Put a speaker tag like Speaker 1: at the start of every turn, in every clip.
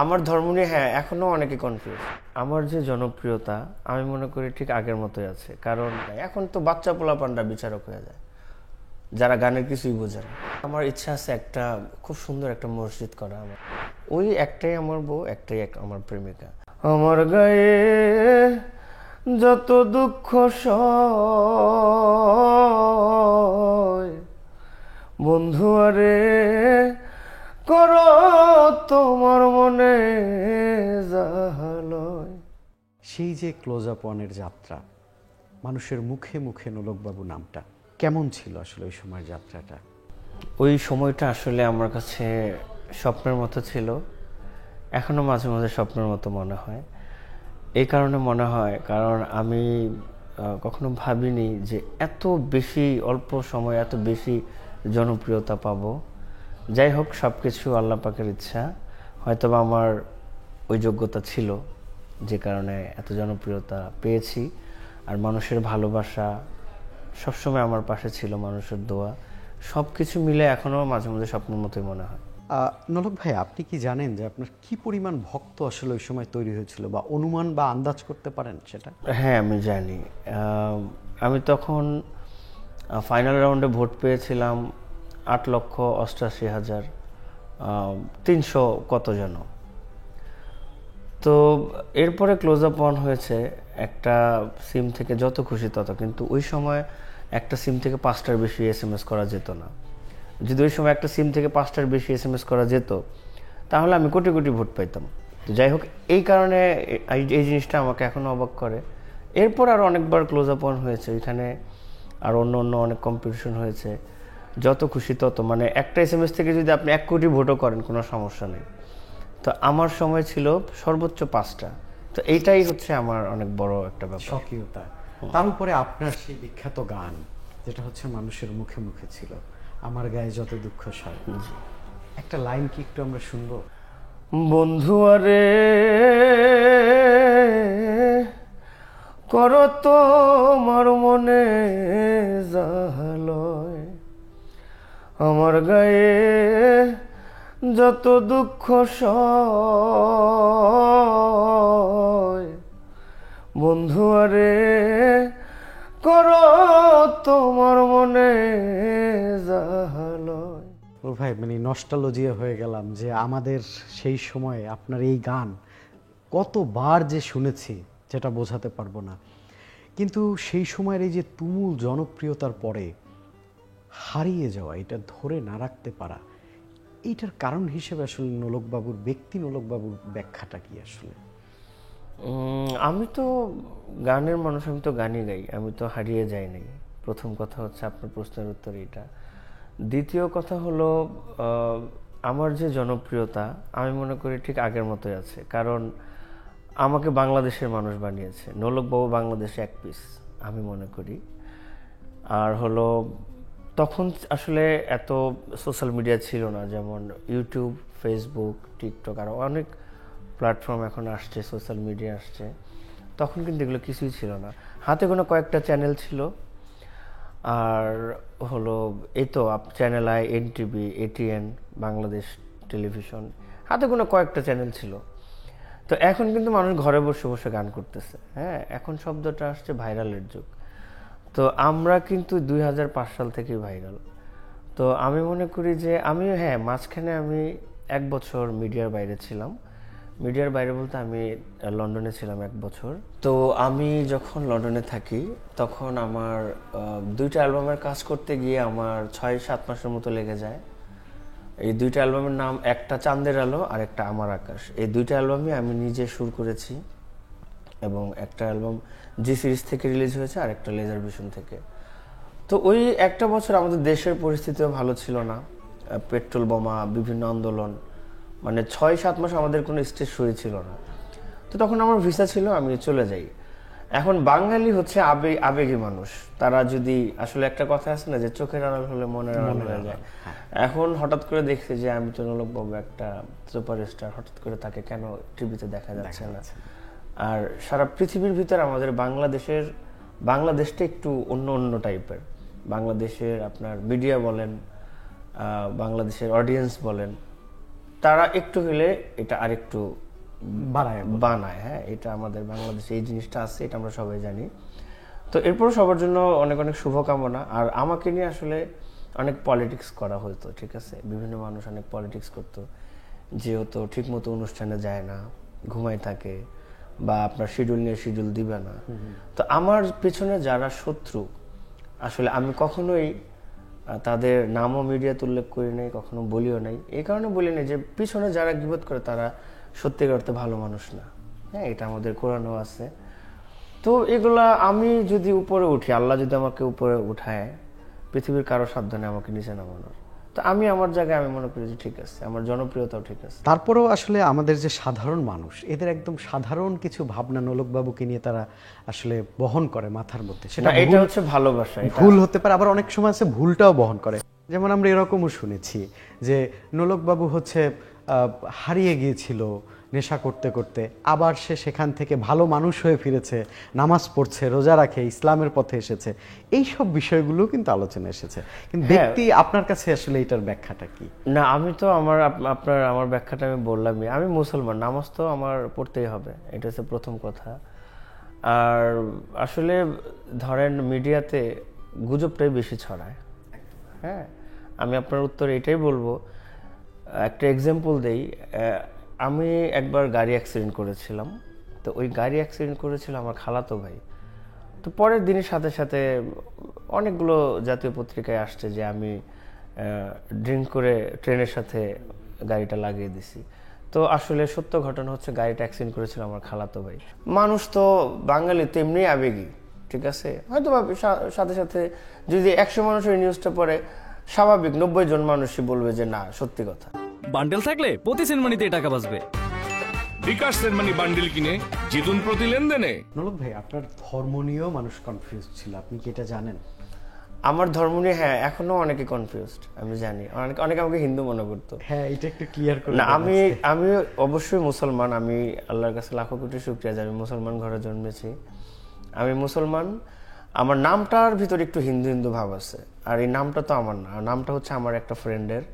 Speaker 1: আমার ধর্ম নিয়ে হ্যাঁ এখনো অনেকে কনফিউজ। আমার যে জনপ্রিয়তা আমি মনে করি ঠিক আগের মতোই আছে, কারণ এখন তো বাচ্চা পোলাপানরা বিচারক হয়ে যায় যারা গানের কিছুই বোঝে না। আমার ইচ্ছা আছে একটা খুব সুন্দর একটা মসজিদ করা। আমার ওই একটাই আমার বউ, একটাই আমার প্রেমিকা। আমার গায়ে যত দুঃখ সয় বন্ধু আরে করো তোমার মনে জাহালয়।
Speaker 2: সেই যে ক্লোজ আপ ওয়ানের যাত্রা, মানুষের মুখে মুখে নোলকবাবু নামটা কেমন ছিল আসলে ওই সময়ের যাত্রাটা?
Speaker 1: ওই সময়টা আসলে আমার কাছে স্বপ্নের মতো ছিল, এখনো মাঝে মাঝে স্বপ্নের মতো মনে হয়। এই কারণে মনে হয় কারণ আমি কখনো ভাবিনি যে এত বেশি অল্প সময় এত বেশি জনপ্রিয়তা পাবো। যাই হোক, সব কিছু আল্লাহ পাকের ইচ্ছা। হয়তোবা আমার ওই যোগ্যতা ছিল যে কারণে এত জনপ্রিয়তা পেয়েছি। আর মানুষের ভালোবাসা সবসময় আমার পাশে ছিল, মানুষের দোয়া, সব কিছু মিলে এখনও মাঝে মাঝে স্বপ্নের মতোই মনে হয়।
Speaker 2: নোলক ভাই, আপনি কি জানেন যে আপনার কি পরিমাণ ভক্ত আসলে ওই সময় তৈরি হয়েছিল, বা অনুমান বা আন্দাজ করতে পারেন সেটা?
Speaker 1: হ্যাঁ, আমি জানি। আমি তখন ফাইনাল রাউন্ডে ভোট পেয়েছিলাম 8,88,300 কত যেন। তো এরপরে ক্লোজ আপ ওয়ান হয়েছে একটা সিম থেকে যত খুশি তত, কিন্তু ওই সময় একটা সিম থেকে 5টার বেশি SMS করা যেত না। যদি ওই সময় একটা সিম থেকে 5টার বেশি SMS করা যেত তাহলে আমি কোটি কোটি ভোট পাইতাম। তো যাই হোক, এই কারণে এই জিনিসটা আমাকে এখনও অবাক করে। এরপর আরও অনেকবার ক্লোজ আপ ওয়ান হয়েছে, ওইখানে আর অন্য অন্য অনেক কম্পিটিশন হয়েছে। যত খুশি তত, মানে একটা SMS থেকে যদি আপনি 1 কোটি ভোটও করেন কোনো সমস্যা নেই। তো আমার সময় ছিল সর্বোচ্চ 5টা। তো এইটাই হচ্ছে আমার অনেক বড় একটা ব্যাপার,
Speaker 2: স্বকীয়তা। তার উপরে আপনার সেই বিখ্যাত গান যেটা হচ্ছে মানুষের মুখে মুখে ছিল, আমার গায়ে যত দুঃখ সয়। একটা লাইন কি একটু আমরা শুনবো?
Speaker 1: বন্ধু আরে করো তোমার মনে জাহালয়, আমার গায়ে যত দুঃখ সয় বন্ধু আরে করো তোমার মনে জাহালয়।
Speaker 2: ও ভাই, মানে নস্টালজিয়া হয়ে গেলাম যে আমাদের সেই সময়ে আপনার এই গান কতবার যে শুনেছি যেটা বোঝাতে পারবো না। কিন্তু সেই সময়ের এই যে তুমুল জনপ্রিয়তার পরে হারিয়ে যাওয়া, এটা ধরে না রাখতে পারা, এইটার কারণ হিসেবে আসলে নোলকবাবুর ব্যক্তি, নোলকবাবুর ব্যাখ্যাটা কি আসলে?
Speaker 1: আমি তো গানের মানুষ, আমি তো গানই গাই, আমি তো হারিয়ে যাই নাই। প্রথম কথা হচ্ছে আপনার প্রশ্নের উত্তর এটা। দ্বিতীয় কথা হলো আমার যে জনপ্রিয়তা আমি মনে করি ঠিক আগের মতোই আছে, কারণ আমাকে বাংলাদেশের মানুষ বানিয়েছে। নোলকবাবু বাংলাদেশে এক পিস আমি মনে করি। আর হলো তখন আসলে এত সোশ্যাল মিডিয়া ছিল না, যেমন ইউটিউব, ফেসবুক, টিকটক, আরও অনেক প্ল্যাটফর্ম এখন আসছে, সোশ্যাল মিডিয়া আসছে। তখন কিন্তু এগুলো কিছুই ছিল না, হাতে কোনো কয়েকটা চ্যানেল ছিল। আর হলো এই তো channel I, NTV, ATN, Bangladesh television, হাতে কোনো কয়েকটা চ্যানেল ছিল। তো এখন কিন্তু মানুষ ঘরে বসে বসে গান করতেছে। হ্যাঁ, এখন শব্দটা আসছে ভাইরালের যুগ। তো আমরা কিন্তু 2005 সাল থেকেই ভাইরাল। তো আমি মনে করি যে আমি হ্যাঁ মাঝখানে আমি 1 বছর মিডিয়ার বাইরে ছিলাম। মিডিয়ার বাইরে বলতে আমি লন্ডনে ছিলাম 1 বছর। তো আমি যখন লন্ডনে থাকি তখন আমার 2টা অ্যালবামের কাজ করতে গিয়ে আমার 6-7 মাসের মতো লেগে যায়। এই 2টা অ্যালবামের নাম, একটা চাঁদের আলো আর একটা আমার আকাশ। এই 2টা অ্যালবামই আমি নিজে সুর করেছি, এবং একটা অ্যালবাম জি সিরিজ থেকে রিলিজ হয়েছে আর একটা লেজার ভিশন থেকে। তো ওই একটা বছর আমাদের দেশের পরিস্থিতিও ভালো ছিল না, পেট্রোল বোমা, বিভিন্ন আন্দোলন, মানে 6-7 মাস আমাদের কোনো স্টেজ শোই ছিল না। তো তখন আমার ভিসা ছিল, আমি চলে যাই। এখন বাঙালি হচ্ছে আবেগী মানুষ, তারা যদি আসলে একটা কথা আছে না যে চোখের আড়াল হলে মনের আড়াল হয়ে যায়। এখন হঠাৎ করে দেখছি যে আমি তো নোলকবাবু একটা সুপারস্টার, হঠাৎ করে তাকে কেন টিভিতে দেখা যাচ্ছে না। আর সারা পৃথিবীর ভিতরে আমাদের বাংলাদেশটা একটু অন্য অন্য টাইপের। বাংলাদেশের আপনার মিডিয়া বলেন, বাংলাদেশের অডিয়েন্স বলেন, তারা একটু হলে এটা আরেকটু
Speaker 2: বাড়ায়
Speaker 1: বানায়। হ্যাঁ, এটা আমাদের বাংলাদেশে এই জিনিসটা আছে, এটা আমরা সবাই জানি। তো এরপর সবার জন্য অনেক অনেক শুভকামনা। আর আমাকে নিয়ে আসলে অনেক পলিটিক্স করা হতো, ঠিক আছে, বিভিন্ন মানুষ অনেক পলিটিক্স করতো, যেহেতু ঠিক মতো অনুষ্ঠানে যায় না, ঘুমায় থাকে, বা আপনার শিডিউল নিয়ে শিডিউল দিবে না। তো আমার পেছনে যারা শত্রু, আসলে আমি কখনোই তাদের নামও মিডিয়াতে উল্লেখ করি নাই, কখনো বলিও নাই। এই কারণে বলি নাই যে পিছনে যারা গিবত করে তারা সত্যিকার অর্থে ভালো মানুষ না। হ্যাঁ, এটা আমাদের কোরআনেও আছে। তো এগুলা আমি যদি উপরে উঠি, আল্লাহ যদি আমাকে উপরে উঠায়, পৃথিবীর কারো সাধ্য নেই আমাকে নিচে নামানোর। তো আমি আমার জায়গায় আমি মনে করি যে ঠিক আছে, আমার জনপ্রিয়তাও ঠিক আছে।
Speaker 2: তারপরেও আসলে আমাদের যে সাধারণ মানুষ, এদের একদম সাধারণ কিছু ভাবনা নোলকবাবুকে নিয়ে তারা আসলে বহন করে মাথার মধ্যে, সেটা
Speaker 1: এটা হচ্ছে ভালোবাসা।
Speaker 2: ভুল হতে পারে, আবার অনেক সময় আছে ভুলটাও বহন করে। যেমন আমরা এরকমও শুনেছি যে নোলকবাবু হচ্ছে হারিয়ে গিয়েছিল নেশা করতে করতে, আবার সে সেখান থেকে ভালো মানুষ হয়ে ফিরেছে, নামাজ পড়ছে, রোজা রাখে, ইসলামের পথে এসেছে। এই সব বিষয়গুলো কিন্তু আলোচনা এসেছে, কিন্তু ব্যক্তি আপনার কাছে আসলে এটার ব্যাখ্যাটা কি?
Speaker 1: না, আমি তো আমার ব্যাখ্যাটা আমি বললামই। আমি মুসলমান, নামাজ তো আমার পড়তেই হবে, এটা হচ্ছে প্রথম কথা। আর আসলে ধরেন মিডিয়াতে গুজবটাই বেশি ছড়ায়। হ্যাঁ, আমি আপনার উত্তরে এটাই বলবো, একটা এক্সাম্পল দেই। আমি একবার গাড়ি অ্যাক্সিডেন্ট করেছিলাম। তো ওই গাড়ি অ্যাক্সিডেন্ট করেছিল আমার খালাতো ভাই। তো পরের দিনের সাথে সাথে অনেকগুলো জাতীয় পত্রিকায় আসছে যে আমি ড্রিঙ্ক করে ট্রেনের সাথে গাড়িটা লাগিয়ে দিছি। তো আসলে সত্য ঘটনা হচ্ছে গাড়িটা অ্যাক্সিডেন্ট করেছিল আমার খালাতো ভাই। মানুষ তো বাঙালি তেমনি আবেগী, ঠিক আছে, হয়তো সাথে সাথে যদি 100 মানুষের নিউজটা পড়ে, স্বাভাবিক 90 জন মানুষই বলবে যে না, সত্যি কথা।
Speaker 3: বান্ডেল থাকলে প্রতি সেনমানিতে টাকা বাঁচবে।
Speaker 4: বিকাশ সেনমানি বান্ডিল কিনে জিতুন প্রতি লেনদেনে।
Speaker 2: নোলক ভাই, আপনার ধর্ম নিয়েও মানুষ কনফিউজ ছিল, আপনি কি এটা জানেন?
Speaker 1: আমার ধর্ম নিয়ে হ্যাঁ এখনো অনেকে কনফিউজড, আমি জানি। অনেকে আমাকে হিন্দু মনে করতো।
Speaker 2: হ্যাঁ, এটা একটু ক্লিয়ার করে।
Speaker 1: না, আমি অবশ্যই মুসলমান। আমি আল্লাহর কাছে লাখো কোটি শুকরিয়া যে আমি মুসলমান ঘরে জন্মেছি। আমি মুসলমান। আমার নামটার ভিতরে একটু হিন্দু হিন্দু ভাব আছে। আর এই নামটা তো আমার না, নামটা হচ্ছে আমার একটা ফ্রেন্ডের।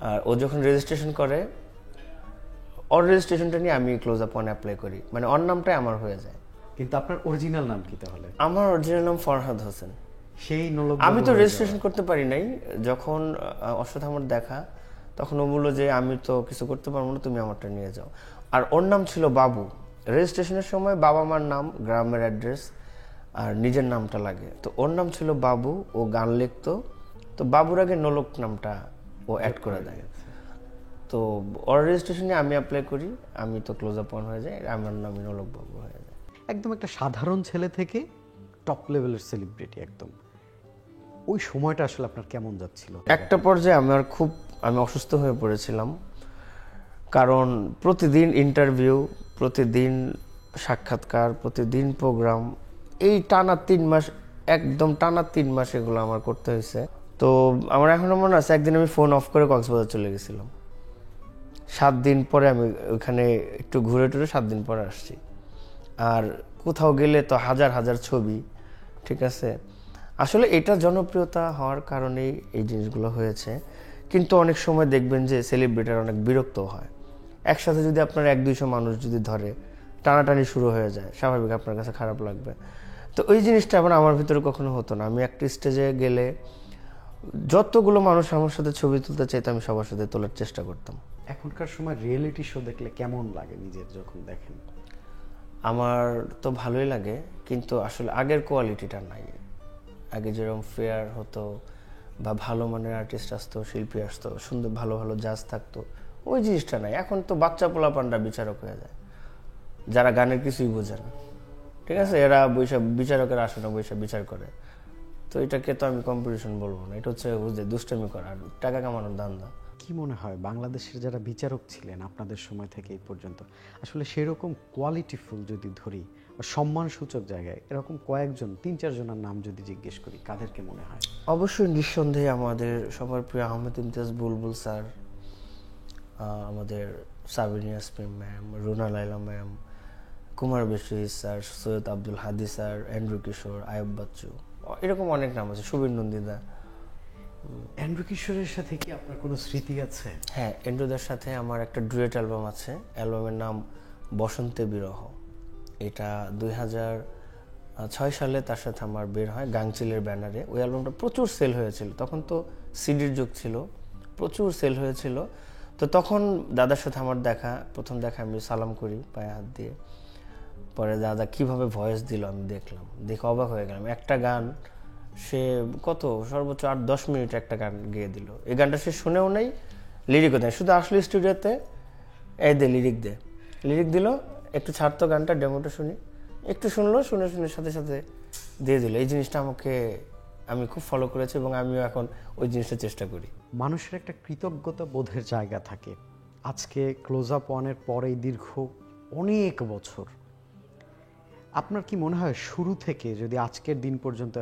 Speaker 1: আর ও যখন রেজিস্ট্রেশন করে, ওর রেজিস্ট্রেশনটা নিয়ে আমি ক্লোজ আপ ওয়ান অ্যাপ্লাই করি, মানে ওর নামটাই আমার হয়ে যায়।
Speaker 2: কিন্তু আপনার অরিজিনাল নাম কি তাহলে?
Speaker 1: আমার অরিজিনাল নাম ফরহাদ হোসেন।
Speaker 2: সেই নোলক
Speaker 1: আমি তো রেজিস্ট্রেশন করতে পারি নাই। যখন ওর সাথে আমার দেখা, তখন ও বললো যে আমি তো কিছু করতে পারবো না, তুমি আমারটা নিয়ে যাও। আর ওর নাম ছিল বাবু। রেজিস্ট্রেশনের সময় বাবা মার নাম, গ্রামের অ্যাড্রেস আর নিজের নামটা লাগে। তো ওর নাম ছিল বাবু, ও গান লিখতো। তো বাবুর আগে নোলক নামটা ও অ্যাড করে দেয়। তো ওর রেজিস্ট্রেশনে আমি অ্যাপ্লাই করি, আমি তো ক্লোজ আপ ওয়ান হয়ে যায়, আমার নাম নোলক বাবু হয়ে যায়।
Speaker 2: একদম একটা সাধারণ ছেলে থেকে টপ লেভেলের সেলিব্রিটি একদম। ওই সময়টা আসলে আপনার কেমন যাচ্ছিল?
Speaker 1: একটা পর্যায়ে আমি অসুস্থ হয়ে পড়েছিলাম, কারণ প্রতিদিন ইন্টারভিউ, প্রতিদিন সাক্ষাৎকার, প্রতিদিন প্রোগ্রাম, এই টানা 3 মাস, একদম টানা 3 মাস এগুলো আমার করতে হয়েছে। তো আমার এখনো মনে আছে, একদিন আমি ফোন অফ করে কক্সবাজার চলে গেছিলাম। 7 দিন পরে আমি ওখানে একটু ঘুরে টুরে 7 দিন পরে আসছি। আর কোথাও গেলে তো হাজার হাজার ছবি, ঠিক আছে। আসলে এটা জনপ্রিয়তা হওয়ার কারণেই এই জিনিসগুলো হয়েছে। কিন্তু অনেক সময় দেখবেন যে সেলিব্রিটিরা অনেক বিরক্ত হয়। একসাথে যদি আপনার 100-200 মানুষ যদি ধরে, টানাটানি শুরু হয়ে যায়, স্বাভাবিক আপনার কাছে খারাপ লাগবে। তো ওই জিনিসটা এখন আমার ভিতরে কখনো হতো না। আমি একটা স্টেজে গেলে যতগুলো মানুষ আমার সাথে ছবি তুলতে চাইতো, আমি সবার সাথে তোলার চেষ্টা করতাম।
Speaker 2: এখনকার সময় রিয়েলিটি শো দেখলে কেমন লাগে নিজের যখন দেখেন?
Speaker 1: আমার তো ভালোই লাগে, কিন্তু আসলে আগের কোয়ালিটিটা নাই। আগে যেরকম ফেয়ার হতো, বা ভালো মানের আর্টিস্ট আসতো, শিল্পী আসতো, সুন্দর ভালো ভালো জাজ থাকতো, ওই জিনিসটা নাই। এখন তো বাচ্চা পোলাপানরা বিচারক হয়ে যায়, যারা গানের কিছুই বোঝে না, ঠিক আছে। এরা বিচারকের আসনে বৈশা বিচার করে। তো এটাকে তো আমি কম্পিটিশন বলবো না, এটা হচ্ছে বুঝে দুষ্টামি করা আর টাকা কামানোর ধান্দা।
Speaker 2: কি মনে হয় বাংলাদেশের যারা বিচারক ছিলেন আপনাদের সময় থেকে এই পর্যন্ত, আসলে সেরকম কোয়ালিটিফুল যদি ধরি বা সম্মানসূচক জায়গায় এরকম কয়েকজন 3-4 জনের নাম যদি জিজ্ঞেস করি, কাদেরকে মনে হয়?
Speaker 1: অবশ্যই নিঃসন্দেহে আমাদের সবার প্রিয় আহমেদ ইমতিয়াজ বুলবুল স্যার, আমাদের সাবিনা ইয়াসমিন ম্যাম, রুনা লাইলা ম্যাম, কুমার বিশ্বজিৎ স্যার, সৈয়দ আব্দুল হাদি স্যার, এন্ড্রু কিশোর, আয়ুব বাচ্চু, এরকম অনেক নাম আছে, সুবীর নন্দিদা।
Speaker 2: এন্ড্রু কিশোরের সাথে কি আপনার কোনো স্মৃতি আছে?
Speaker 1: হ্যাঁ, এন্ড্রুদের সাথে আমার একটা ডুয়েট অ্যালবাম আছে। অ্যালবামের নাম বসন্তে বিরহ। এটা 2006 সালে তার সাথে আমার বের হয় গাংচিলের ব্যানারে। ওই অ্যালবামটা প্রচুর সেল হয়েছিল, তখন তো সিডির যুগ ছিল, প্রচুর সেল হয়েছিল। তো তখন দাদার সাথে আমার প্রথম দেখা, আমি সালাম করি পায়ে হাত দিয়ে। পরে দাদা কিভাবে ভয়েস দিল আমি দেখলাম, দেখে অবাক হয়ে গেলাম। একটা গান সে সর্বোচ্চ 8-10 মিনিট একটা গান গেয়ে দিল। এই গানটা সে শুনেও নেই, লিরিকও দেয়, শুধু আসলে স্টুডিওতে এই দে লিরিক দিল, একটু ছাড়তো গানটা, ডেমোটা শুনি, একটু শুনলো, শুনে সাথে সাথে দিয়ে দিল। এই জিনিসটা আমি খুব ফলো করেছি এবং আমিও এখন ওই জিনিসটা চেষ্টা করি।
Speaker 2: মানুষের একটা কৃতজ্ঞতা বোধের জায়গা থাকে। আজকে ক্লোজ আপ ওয়ানের পরে দীর্ঘ অনেক বছর, আপনার কি মনে হয় শুরু থেকে যদি আজকের দিন পর্যন্ত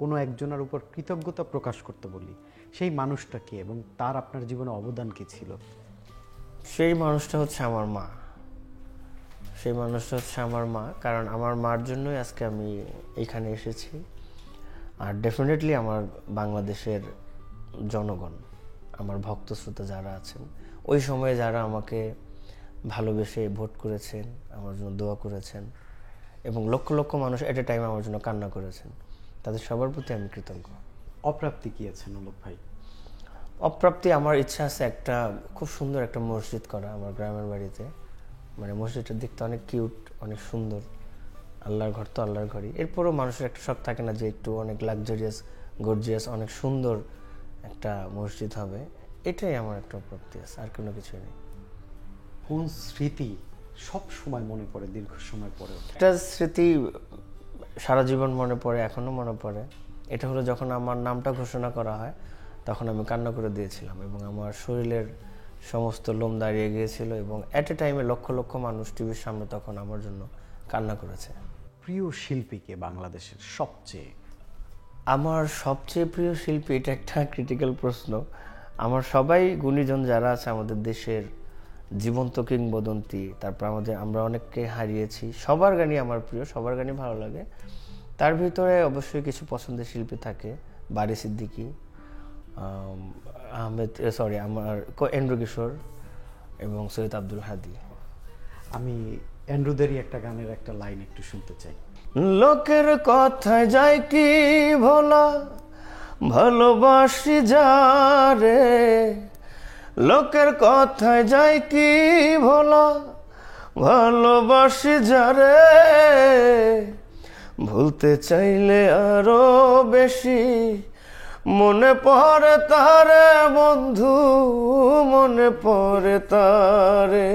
Speaker 2: কোনো একজনের উপর কৃতজ্ঞতা প্রকাশ করতে বলি, সেই মানুষটা কে এবং তার আপনার জীবনে অবদান কি ছিল?
Speaker 1: সেই মানুষটা হচ্ছে আমার মা। কারণ আমার মার জন্যই আজকে আমি এইখানে এসেছি। আর ডেফিনেটলি আমার বাংলাদেশের জনগণ, আমার ভক্ত শ্রোতা যারা আছেন, ওই সময়ে যারা আমাকে ভালোবেসে ভোট করেছেন, আমার জন্য দোয়া করেছেন, এবং লক্ষ লক্ষ মানুষ এট এ টাইম আমার জন্য কান্না করেছেন, তাদের সবার প্রতি আমি কৃতজ্ঞ।
Speaker 2: অপ্রাপ্তি কি আছে নোলক ভাই?
Speaker 1: অপ্রাপ্তি, আমার ইচ্ছা আছে একটা খুব সুন্দর একটা মসজিদ করা আমার গ্রামের বাড়িতে। মানে মসজিদটা দেখতে অনেক কিউট, অনেক সুন্দর। আল্লাহর ঘর তো আল্লাহর ঘরই। এরপরও মানুষের একটা শখ থাকে না যে একটু অনেক লাক্সারিয়াস, গর্জিয়াস, অনেক সুন্দর একটা মসজিদ হবে। এটাই আমার একটা অপ্রাপ্তি আছে, আর কোনো কিছু নেই।
Speaker 2: কোন স্মৃতি সব সময় মনে পড়ে দীর্ঘ সময় পরেও?
Speaker 1: একটা স্মৃতি সারা জীবন মনে পড়ে, এখনো মনে পড়ে। এটা হলো যখন আমার নামটা ঘোষণা করা হয়, তখন আমি কান্না করে দিয়েছিলাম এবং আমার শরীরের সমস্ত লোম দাঁড়িয়ে গিয়েছিল এবং অ্যাট এ টাইমে লক্ষ লক্ষ মানুষ টিভির সামনে তখন আমার জন্য কান্না করেছে।
Speaker 2: প্রিয় শিল্পীকে বাংলাদেশের সবচেয়ে?
Speaker 1: আমার সবচেয়ে প্রিয় শিল্পী, এটা একটা ক্রিটিক্যাল প্রশ্ন। আমার সবাই গুণীজন যারা আছে আমাদের দেশের, জীবন্ত কিংবদন্তি, তারপর আমরা অনেককে হারিয়েছি, সবার গানই আমার প্রিয়, সবার গানই ভালো লাগে। তার ভিতরে অবশ্যই কিছু পছন্দের শিল্পী থাকে, বারি সিদ্দিকী, এন্ড্রু কিশোর এবং সৈয়দ আব্দুল হাদী।
Speaker 2: আমি এন্ড্রুদেরই একটা গানের একটা লাইন একটু শুনতে চাই।
Speaker 1: লোকের কথায় যায় কি ভোলা, ভালোবাসি যারে। লোকের কথায় যায় কি ভোলা, ভালোবাসি যারে। ভুলতে চাইলে আরো বেশি মনে পড়ে তারে বন্ধু, মনে পড়ে তারে।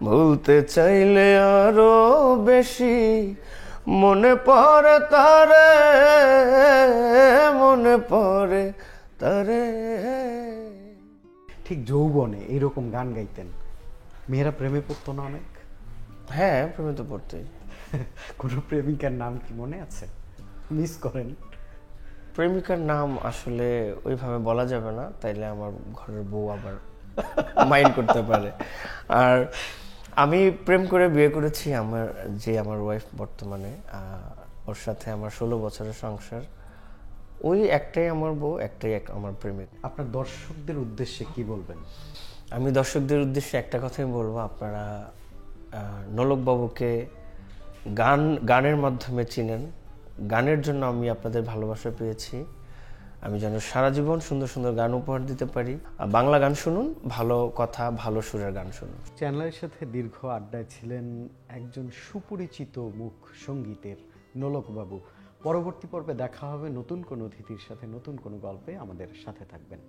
Speaker 1: ভুলতে চাইলে আরো বেশি মনে পড়ে তারে, মনে পড়ে তারে।
Speaker 2: ঠিক যৌবনে এইরকম গান গাইতেন, মেয়েরা প্রেমে পড়তো না অনেক?
Speaker 1: হ্যাঁ, প্রেমে তো পড়তেই।
Speaker 2: কোনো প্রেমিকার নাম কি মনে আছে, মিস করেন?
Speaker 1: প্রেমিকার নাম আসলে ওইভাবে বলা যাবে না, তাইলে আমার ঘরের বউ আবার মাইন্ড করতে পারে। আর আমি প্রেম করে বিয়ে করেছি আমার ওয়াইফ বর্তমানে, ওর সাথে আমার 16 বছরের সংসার। ওই একটাই আমার বউ, একটাই আমার প্রেমিক।
Speaker 2: আপনার দর্শকদের উদ্দেশ্যে কি বলবেন?
Speaker 1: আমি দর্শকদের উদ্দেশ্যে একটা কথাই বলবো, আপনারা নোলক বাবুকে গানের মাধ্যমে চিনেন। গানের জন্য আমি আপনাদের ভালোবাসা পেয়েছি। আমি যেন সারা জীবন সুন্দর সুন্দর গান উপহার দিতে পারি। বাংলা গান শুনুন, ভালো কথা, ভালো সুরের গান শুনুন।
Speaker 2: চ্যানেলের সাথে দীর্ঘ আড্ডায় ছিলেন একজন সুপরিচিত মুখ সঙ্গীতের নোলক বাবু। পরবর্তী পর্বে দেখা হবে নতুন কোনো অতিথির সাথে, নতুন কোনো গল্পে। আমাদের সাথে থাকবেন।